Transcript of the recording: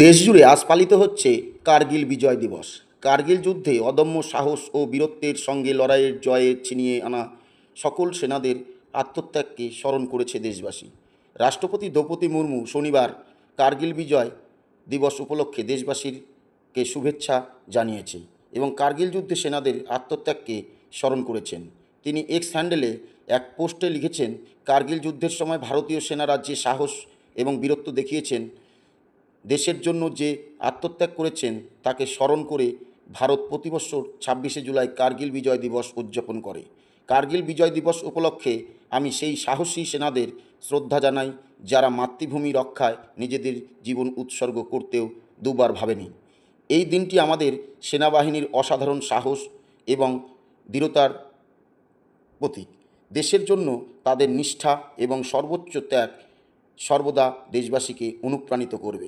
দেশজুড়ে আজ পালিত হচ্ছে কার্গিল বিজয় দিবস। কার্গিল যুদ্ধে অদম্য সাহস ও বীরত্বের সঙ্গে লড়াইয়ের জয়ে ছিনিয়ে আনা সকল সেনাদের আত্মত্যাগকে স্মরণ করেছে দেশবাসী। রাষ্ট্রপতি দ্রৌপদী মুর্মু শনিবার কার্গিল বিজয় দিবস উপলক্ষে দেশবাসীকে শুভেচ্ছা জানিয়েছে এবং কার্গিল যুদ্ধে সেনাদের আত্মত্যাগকে স্মরণ করেছেন। তিনি এক্স হ্যান্ডেলে এক পোস্টে লিখেছেন, কার্গিল যুদ্ধের সময় ভারতীয় সেনারা যে সাহস এবং বীরত্ব দেখিয়েছেন, দেশের জন্য যে আত্মত্যাগ করেছেন, তাকে স্মরণ করে ভারত প্রতি বছর ২৬শে জুলাই কার্গিল বিজয় দিবস উদযাপন করে। কার্গিল বিজয় দিবস উপলক্ষে আমি সেই সাহসী সেনাদের শ্রদ্ধা জানাই, যারা মাতৃভূমি রক্ষায় নিজেদের জীবন উৎসর্গ করতেও দুবার ভাবেনি। এই দিনটি আমাদের সেনাবাহিনীর অসাধারণ সাহস এবং দৃঢ়তার প্রতীক। দেশের জন্য তাদের নিষ্ঠা এবং সর্বোচ্চ ত্যাগ সর্বদা দেশবাসীকে অনুপ্রাণিত করবে।